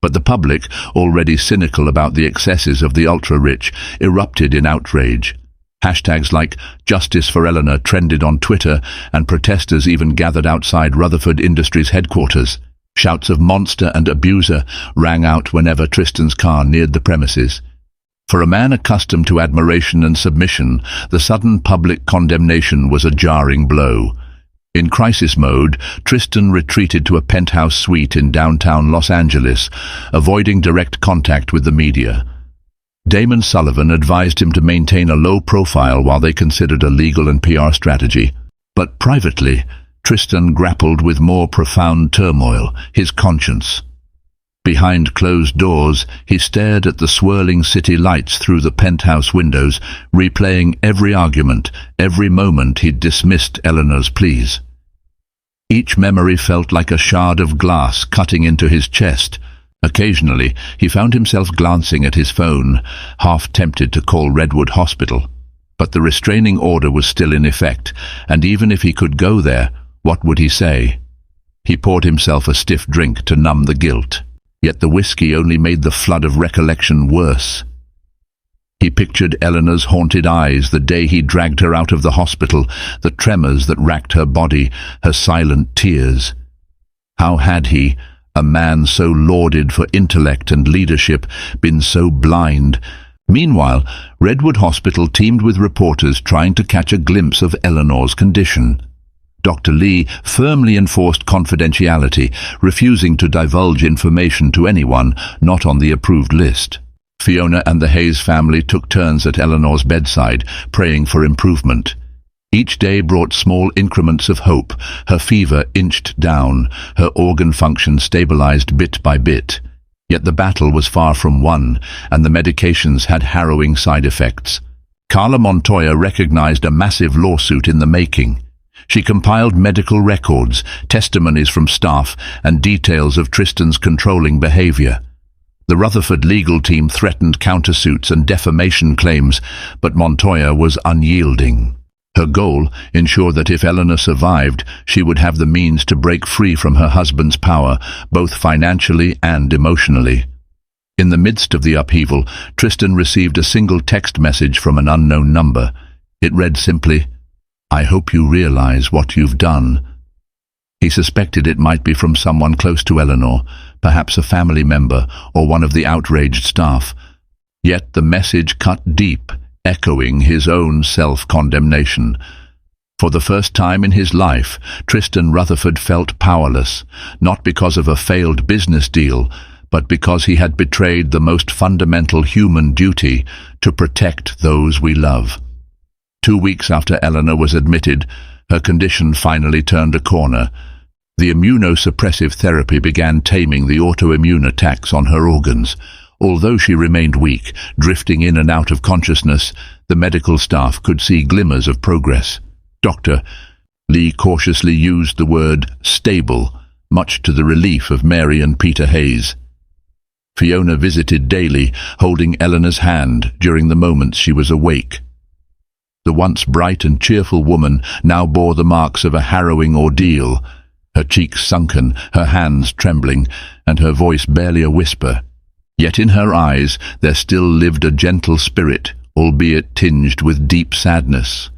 But the public, already cynical about the excesses of the ultra-rich, erupted in outrage. Hashtags like "Justice for Eleanor" trended on Twitter, and protesters even gathered outside Rutherford Industries headquarters. Shouts of "monster" and "abuser" rang out whenever Tristan's car neared the premises. For a man accustomed to admiration and submission, the sudden public condemnation was a jarring blow. In crisis mode, Tristan retreated to a penthouse suite in downtown Los Angeles, avoiding direct contact with the media. Damon Sullivan advised him to maintain a low profile while they considered a legal and PR strategy. But privately, Tristan grappled with more profound turmoil, his conscience. Behind closed doors, he stared at the swirling city lights through the penthouse windows, replaying every argument, every moment he'd dismissed Eleanor's pleas. Each memory felt like a shard of glass cutting into his chest. Occasionally, he found himself glancing at his phone, half tempted to call Redwood Hospital. But the restraining order was still in effect, and even if he could go there, what would he say? He poured himself a stiff drink to numb the guilt. Yet the whiskey only made the flood of recollection worse. He pictured Eleanor's haunted eyes the day he dragged her out of the hospital, the tremors that racked her body, her silent tears. How had he, a man so lauded for intellect and leadership, been so blind? Meanwhile, Redwood Hospital teemed with reporters trying to catch a glimpse of Eleanor's condition. Dr. Lee firmly enforced confidentiality, refusing to divulge information to anyone not on the approved list. Fiona and the Hayes family took turns at Eleanor's bedside, praying for improvement. Each day brought small increments of hope. Her fever inched down, her organ function stabilized bit by bit. Yet the battle was far from won, and the medications had harrowing side effects. Carla Montoya recognized a massive lawsuit in the making. She compiled medical records, testimonies from staff, and details of Tristan's controlling behavior. The Rutherford legal team threatened countersuits and defamation claims, but Montoya was unyielding. Her goal, ensure that if Eleanor survived, she would have the means to break free from her husband's power, both financially and emotionally. In the midst of the upheaval, Tristan received a single text message from an unknown number. It read simply, "I hope you realize what you've done." He suspected it might be from someone close to Eleanor, perhaps a family member or one of the outraged staff. Yet the message cut deep, echoing his own self-condemnation. For the first time in his life, Tristan Rutherford felt powerless, not because of a failed business deal, but because he had betrayed the most fundamental human duty to protect those we love. 2 weeks after Eleanor was admitted, her condition finally turned a corner. The immunosuppressive therapy began taming the autoimmune attacks on her organs. Although she remained weak, drifting in and out of consciousness, the medical staff could see glimmers of progress. Dr. Lee cautiously used the word stable, much to the relief of Mary and Peter Hayes. Fiona visited daily, holding Eleanor's hand during the moments she was awake. The once bright and cheerful woman now bore the marks of a harrowing ordeal, her cheeks sunken, her hands trembling, and her voice barely a whisper. Yet in her eyes there still lived a gentle spirit, albeit tinged with deep sadness.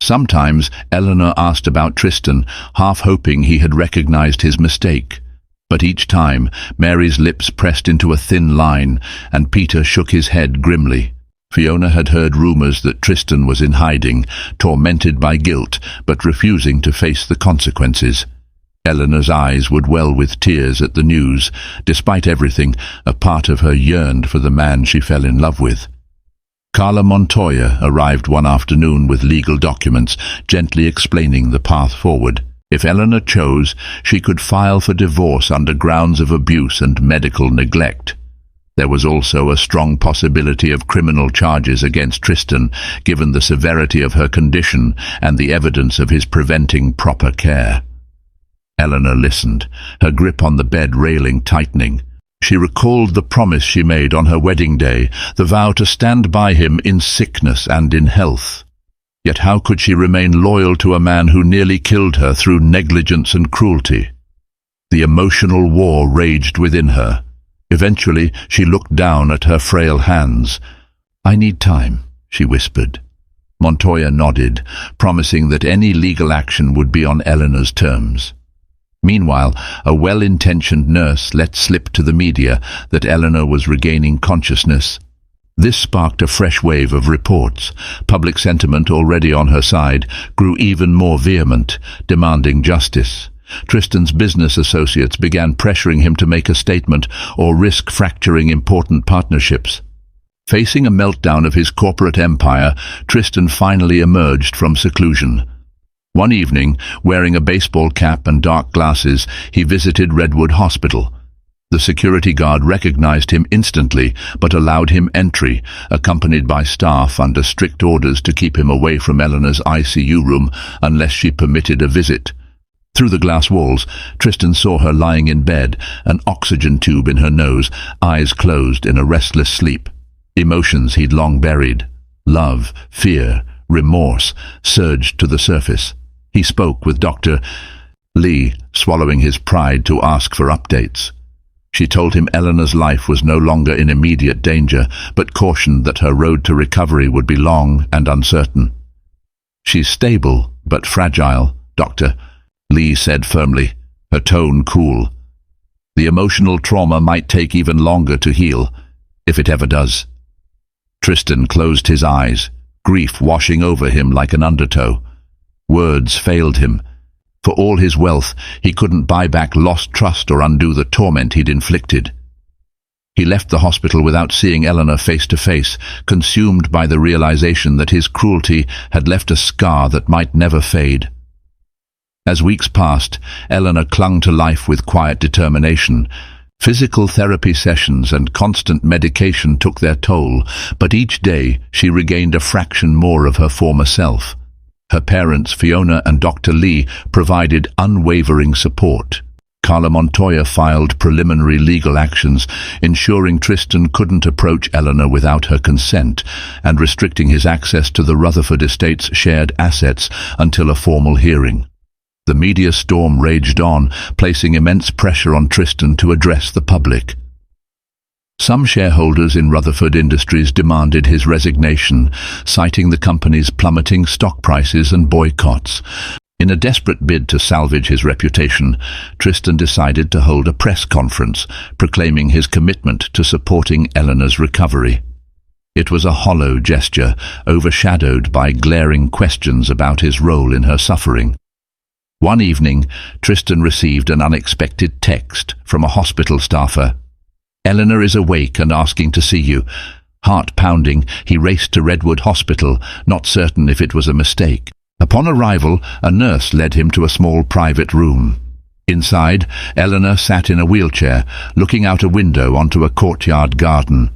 Sometimes Eleanor asked about Tristan, half hoping he had recognized his mistake. But each time, Mary's lips pressed into a thin line, and Peter shook his head grimly. Fiona had heard rumors that Tristan was in hiding, tormented by guilt, but refusing to face the consequences. Eleanor's eyes would well with tears at the news. Despite everything, a part of her yearned for the man she fell in love with. Carla Montoya arrived one afternoon with legal documents, gently explaining the path forward. If Eleanor chose, she could file for divorce under grounds of abuse and medical neglect. There was also a strong possibility of criminal charges against Tristan, given the severity of her condition and the evidence of his preventing proper care. Eleanor listened, her grip on the bed railing tightening. She recalled the promise she made on her wedding day, the vow to stand by him in sickness and in health. Yet how could she remain loyal to a man who nearly killed her through negligence and cruelty? The emotional war raged within her. Eventually, she looked down at her frail hands. "I need time," she whispered. Montoya nodded, promising that any legal action would be on Eleanor's terms. Meanwhile, a well-intentioned nurse let slip to the media that Eleanor was regaining consciousness. This sparked a fresh wave of reports. Public sentiment, already on her side, grew even more vehement, demanding justice. Tristan's business associates began pressuring him to make a statement or risk fracturing important partnerships. Facing a meltdown of his corporate empire, Tristan finally emerged from seclusion. One evening, wearing a baseball cap and dark glasses, he visited Redwood Hospital. The security guard recognized him instantly, but allowed him entry, accompanied by staff under strict orders to keep him away from Eleanor's ICU room unless she permitted a visit. Through the glass walls, Tristan saw her lying in bed, an oxygen tube in her nose, eyes closed in a restless sleep. Emotions he'd long buried, love, fear, remorse, surged to the surface. He spoke with Dr. Lee, swallowing his pride to ask for updates. She told him Eleanor's life was no longer in immediate danger, but cautioned that her road to recovery would be long and uncertain. "She's stable, but fragile, Doctor," Lee said firmly, her tone cool. "The emotional trauma might take even longer to heal, if it ever does." Tristan closed his eyes, grief washing over him like an undertow. Words failed him. For all his wealth, he couldn't buy back lost trust or undo the torment he'd inflicted. He left the hospital without seeing Eleanor face to face, consumed by the realization that his cruelty had left a scar that might never fade. As weeks passed, Eleanor clung to life with quiet determination. Physical therapy sessions and constant medication took their toll, but each day she regained a fraction more of her former self. Her parents, Fiona and Dr. Lee, provided unwavering support. Carla Montoya filed preliminary legal actions, ensuring Tristan couldn't approach Eleanor without her consent, and restricting his access to the Rutherford estate's shared assets until a formal hearing. The media storm raged on, placing immense pressure on Tristan to address the public. Some shareholders in Rutherford Industries demanded his resignation, citing the company's plummeting stock prices and boycotts. In a desperate bid to salvage his reputation, Tristan decided to hold a press conference, proclaiming his commitment to supporting Eleanor's recovery. It was a hollow gesture, overshadowed by glaring questions about his role in her suffering. One evening, Tristan received an unexpected text from a hospital staffer. "Eleanor is awake and asking to see you." Heart pounding, he raced to Redwood Hospital, not certain if it was a mistake. Upon arrival, a nurse led him to a small private room. Inside, Eleanor sat in a wheelchair, looking out a window onto a courtyard garden.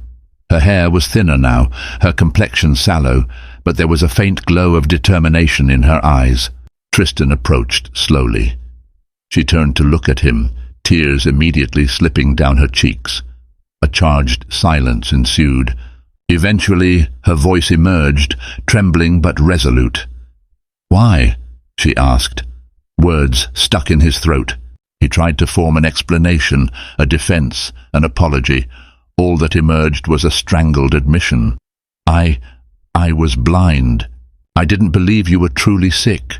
Her hair was thinner now, her complexion sallow, but there was a faint glow of determination in her eyes. Tristan approached slowly. She turned to look at him, tears immediately slipping down her cheeks. A charged silence ensued. Eventually, her voice emerged, trembling but resolute. "Why?" she asked. Words stuck in his throat. He tried to form an explanation, a defense, an apology. All that emerged was a strangled admission. I was blind. I didn't believe you were truly sick.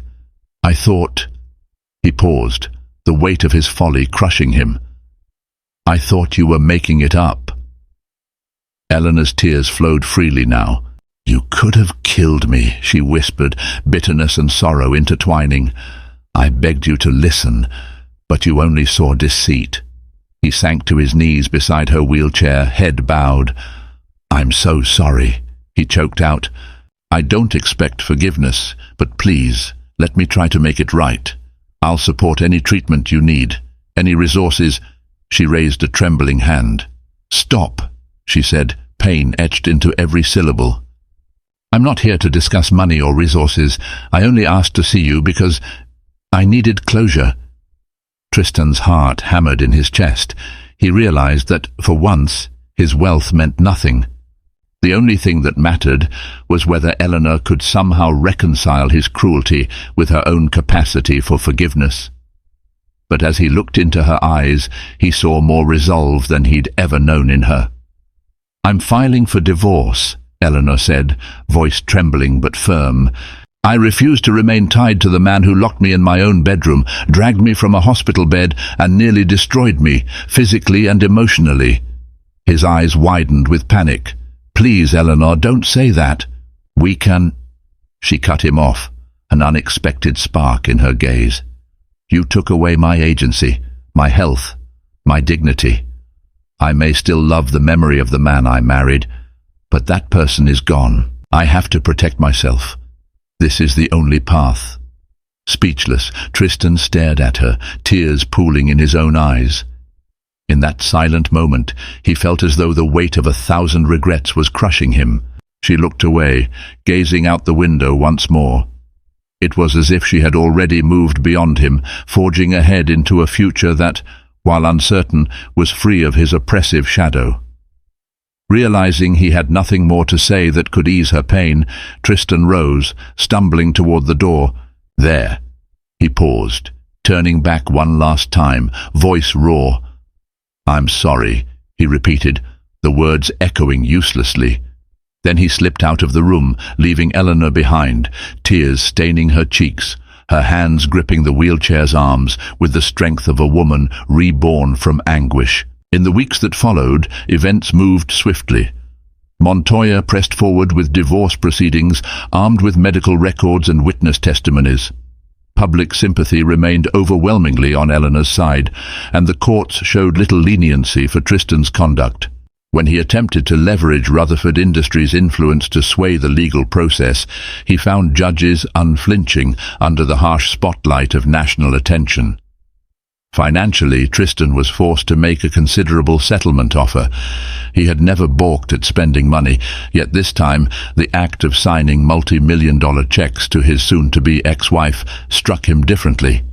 I thought..." He paused, the weight of his folly crushing him. "I thought you were making it up." Eleanor's tears flowed freely now. "You could have killed me," she whispered, bitterness and sorrow intertwining. "I begged you to listen, but you only saw deceit." He sank to his knees beside her wheelchair, head bowed. "I'm so sorry," he choked out. "I don't expect forgiveness, but please, let me try to make it right. I'll support any treatment you need, any resources." She raised a trembling hand. "Stop," she said, pain etched into every syllable. "I'm not here to discuss money or resources. I only asked to see you because I needed closure." Tristan's heart hammered in his chest. He realized that, for once, his wealth meant nothing. The only thing that mattered was whether Eleanor could somehow reconcile his cruelty with her own capacity for forgiveness. But as he looked into her eyes, he saw more resolve than he'd ever known in her. "I'm filing for divorce," Eleanor said, voice trembling but firm. "I refuse to remain tied to the man who locked me in my own bedroom, dragged me from a hospital bed, and nearly destroyed me, physically and emotionally." His eyes widened with panic. "Please, Eleanor, don't say that. We can..." She cut him off, an unexpected spark in her gaze. "You took away my agency, my health, my dignity. I may still love the memory of the man I married, but that person is gone. I have to protect myself. This is the only path." Speechless, Tristan stared at her, tears pooling in his own eyes. In that silent moment, he felt as though the weight of 1,000 regrets was crushing him. She looked away, gazing out the window once more. It was as if she had already moved beyond him, forging ahead into a future that, while uncertain, was free of his oppressive shadow. Realizing he had nothing more to say that could ease her pain, Tristan rose, stumbling toward the door. "There." He paused, turning back one last time, voice raw. "I'm sorry," he repeated, the words echoing uselessly. Then he slipped out of the room, leaving Eleanor behind, tears staining her cheeks, her hands gripping the wheelchair's arms with the strength of a woman reborn from anguish. In the weeks that followed, events moved swiftly. Montoya pressed forward with divorce proceedings, armed with medical records and witness testimonies. Public sympathy remained overwhelmingly on Eleanor's side, and the courts showed little leniency for Tristan's conduct. When he attempted to leverage Rutherford Industries' influence to sway the legal process, he found judges unflinching under the harsh spotlight of national attention. Financially, Tristan was forced to make a considerable settlement offer. He had never balked at spending money, yet this time the act of signing multi-million-dollar checks to his soon-to-be ex-wife struck him differently.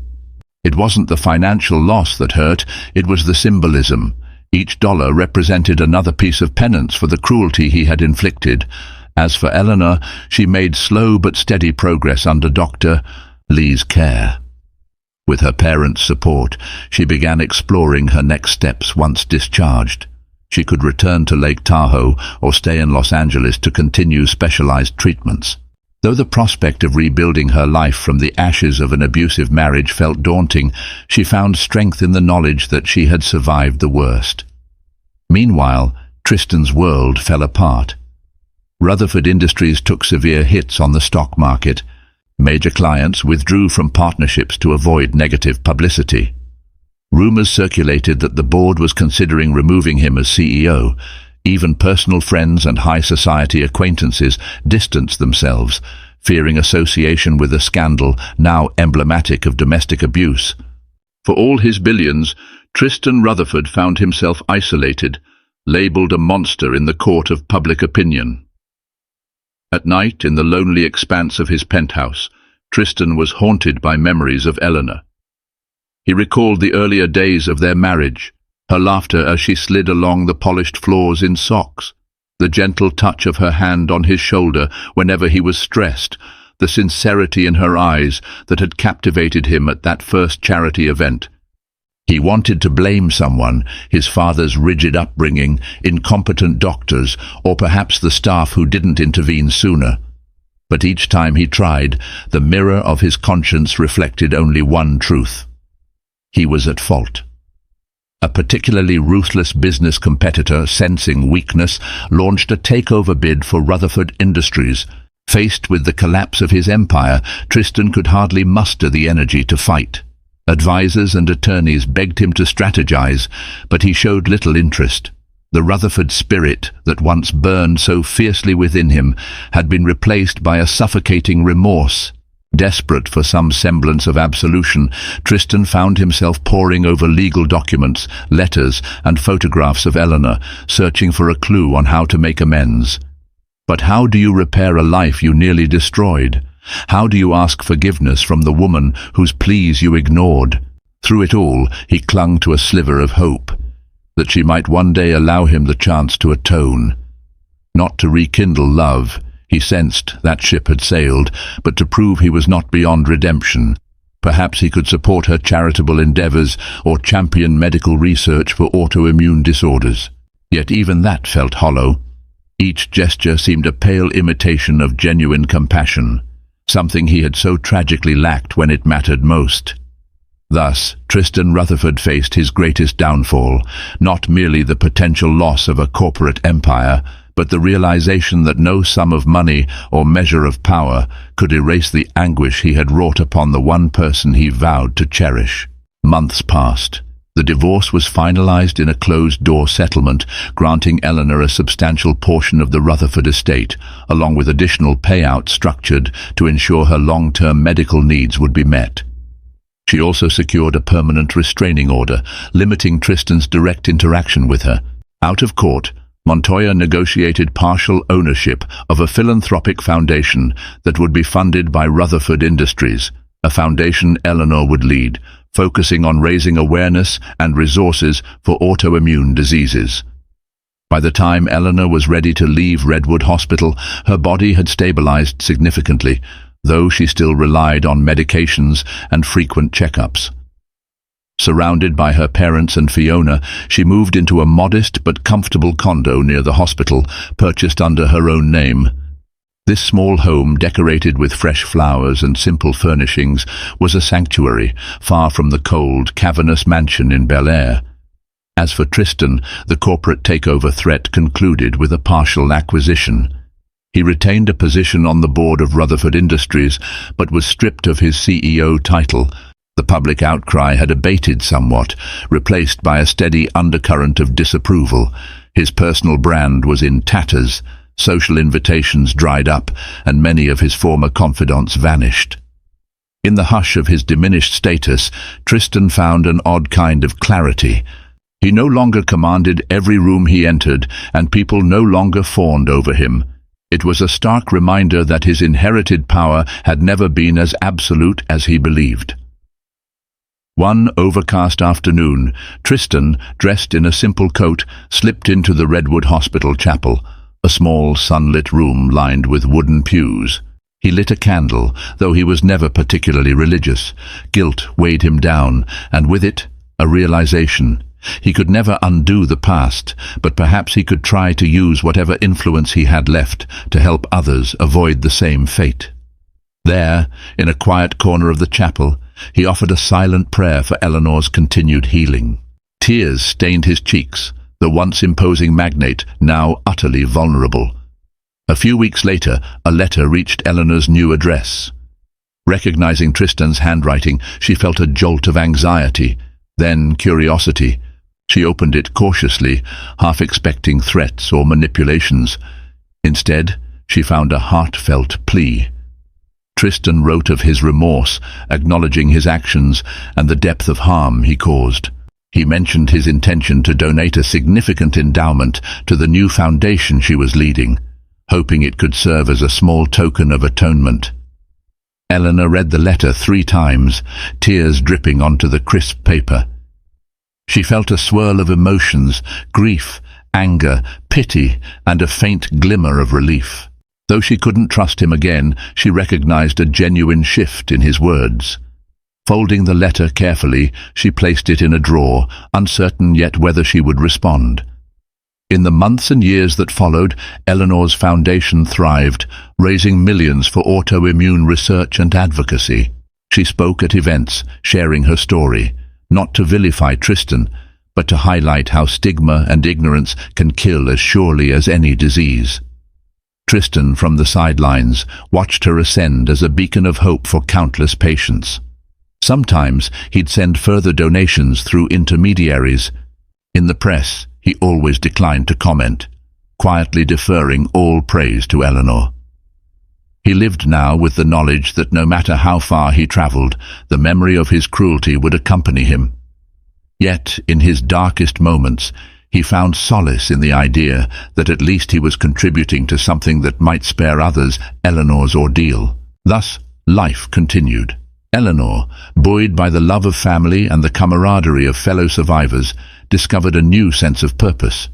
It wasn't the financial loss that hurt, it was the symbolism. Each dollar represented another piece of penance for the cruelty he had inflicted. As for Eleanor, she made slow but steady progress under Dr. Lee's care. With her parents' support, she began exploring her next steps once discharged. She could return to Lake Tahoe or stay in Los Angeles to continue specialized treatments. Though the prospect of rebuilding her life from the ashes of an abusive marriage felt daunting, she found strength in the knowledge that she had survived the worst. Meanwhile, Tristan's world fell apart. Rutherford Industries took severe hits on the stock market. Major clients withdrew from partnerships to avoid negative publicity. Rumors circulated that the board was considering removing him as CEO. Even personal friends and high society acquaintances distanced themselves, fearing association with a scandal now emblematic of domestic abuse. For all his billions, Tristan Rutherford found himself isolated, labelled a monster in the court of public opinion. At night, in the lonely expanse of his penthouse, Tristan was haunted by memories of Eleanor. He recalled the earlier days of their marriage, her laughter as she slid along the polished floors in socks, the gentle touch of her hand on his shoulder whenever he was stressed, the sincerity in her eyes that had captivated him at that first charity event. He wanted to blame someone, his father's rigid upbringing, incompetent doctors, or perhaps the staff who didn't intervene sooner. But each time he tried, the mirror of his conscience reflected only one truth. He was at fault. A particularly ruthless business competitor, sensing weakness, launched a takeover bid for Rutherford Industries. Faced with the collapse of his empire, Tristan could hardly muster the energy to fight. Advisors and attorneys begged him to strategize, but he showed little interest. The Rutherford spirit that once burned so fiercely within him had been replaced by a suffocating remorse. Desperate for some semblance of absolution, Tristan found himself poring over legal documents, letters, and photographs of Eleanor, searching for a clue on how to make amends. But how do you repair a life you nearly destroyed? How do you ask forgiveness from the woman whose pleas you ignored? Through it all, he clung to a sliver of hope, that she might one day allow him the chance to atone. Not to rekindle love, he sensed that ship had sailed, but to prove he was not beyond redemption. Perhaps he could support her charitable endeavors or champion medical research for autoimmune disorders. Yet even that felt hollow. Each gesture seemed a pale imitation of genuine compassion, something he had so tragically lacked when it mattered most. Thus, Tristan Rutherford faced his greatest downfall, not merely the potential loss of a corporate empire, but the realization that no sum of money or measure of power could erase the anguish he had wrought upon the one person he vowed to cherish. Months passed. The divorce was finalized in a closed-door settlement, granting Eleanor a substantial portion of the Rutherford estate, along with additional payouts structured to ensure her long-term medical needs would be met. She also secured a permanent restraining order, limiting Tristan's direct interaction with her. Out of court, Montoya negotiated partial ownership of a philanthropic foundation that would be funded by Rutherford Industries, a foundation Eleanor would lead, focusing on raising awareness and resources for autoimmune diseases. By the time Eleanor was ready to leave Redwood Hospital, her body had stabilized significantly, though she still relied on medications and frequent checkups. Surrounded by her parents and Fiona, she moved into a modest but comfortable condo near the hospital, purchased under her own name. This small home, decorated with fresh flowers and simple furnishings, was a sanctuary, far from the cold, cavernous mansion in Bel Air. As for Tristan, the corporate takeover threat concluded with a partial acquisition. He retained a position on the board of Rutherford Industries, but was stripped of his CEO title. The public outcry had abated somewhat, replaced by a steady undercurrent of disapproval. His personal brand was in tatters. Social invitations dried up, and many of his former confidants vanished. In the hush of his diminished status, Tristan found an odd kind of clarity. He no longer commanded every room he entered, and people no longer fawned over him. It was a stark reminder that his inherited power had never been as absolute as he believed. One overcast afternoon, Tristan, dressed in a simple coat, slipped into the Redwood Hospital chapel, a small sunlit room lined with wooden pews. He lit a candle, though he was never particularly religious. Guilt weighed him down, and with it, a realization. He could never undo the past, but perhaps he could try to use whatever influence he had left to help others avoid the same fate. There, in a quiet corner of the chapel, he offered a silent prayer for Eleanor's continued healing. Tears stained his cheeks, the once imposing magnate now utterly vulnerable. A few weeks later, a letter reached Eleanor's new address. Recognizing Tristan's handwriting, she felt a jolt of anxiety, then curiosity. She opened it cautiously, half expecting threats or manipulations. Instead, she found a heartfelt plea. Tristan wrote of his remorse, acknowledging his actions and the depth of harm he caused. He mentioned his intention to donate a significant endowment to the new foundation she was leading, hoping it could serve as a small token of atonement. Eleanor read the letter 3 times, tears dripping onto the crisp paper. She felt a swirl of emotions, grief, anger, pity, and a faint glimmer of relief. Though she couldn't trust him again, she recognized a genuine shift in his words. Folding the letter carefully, she placed it in a drawer, uncertain yet whether she would respond. In the months and years that followed, Eleanor's foundation thrived, raising millions for autoimmune research and advocacy. She spoke at events, sharing her story, not to vilify Tristan, but to highlight how stigma and ignorance can kill as surely as any disease. Tristan, from the sidelines, watched her ascend as a beacon of hope for countless patients. Sometimes he'd send further donations through intermediaries. In the press, he always declined to comment, quietly deferring all praise to Eleanor. He lived now with the knowledge that no matter how far he traveled, the memory of his cruelty would accompany him. Yet, in his darkest moments, he found solace in the idea that at least he was contributing to something that might spare others Eleanor's ordeal. Thus, life continued. Eleanor, buoyed by the love of family and the camaraderie of fellow survivors, discovered a new sense of purpose.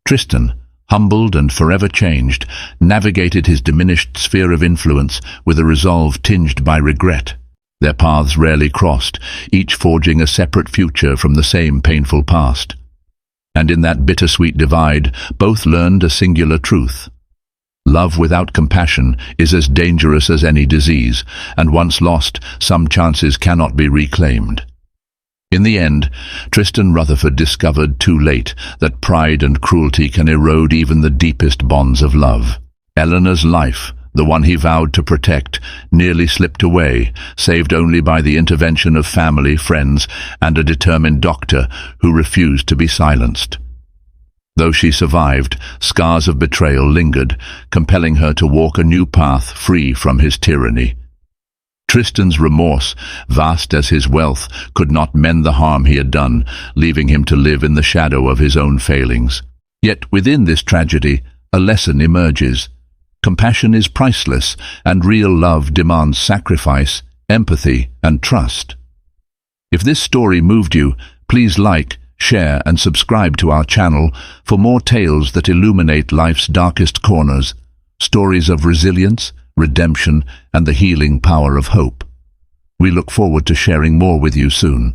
Tristan, humbled and forever changed, navigated his diminished sphere of influence with a resolve tinged by regret. Their paths rarely crossed, each forging a separate future from the same painful past. And in that bittersweet divide, both learned a singular truth. Love without compassion is as dangerous as any disease, and once lost, some chances cannot be reclaimed. In the end, Tristan Rutherford discovered too late that pride and cruelty can erode even the deepest bonds of love. Eleanor's life, the one he vowed to protect, nearly slipped away, saved only by the intervention of family, friends, and a determined doctor who refused to be silenced. Though she survived, scars of betrayal lingered, compelling her to walk a new path free from his tyranny. Tristan's remorse, vast as his wealth, could not mend the harm he had done, leaving him to live in the shadow of his own failings. Yet within this tragedy, a lesson emerges. Compassion is priceless, and real love demands sacrifice, empathy, and trust. If this story moved you, please like, share, and subscribe to our channel for more tales that illuminate life's darkest corners, stories of resilience, redemption, and the healing power of hope. We look forward to sharing more with you soon.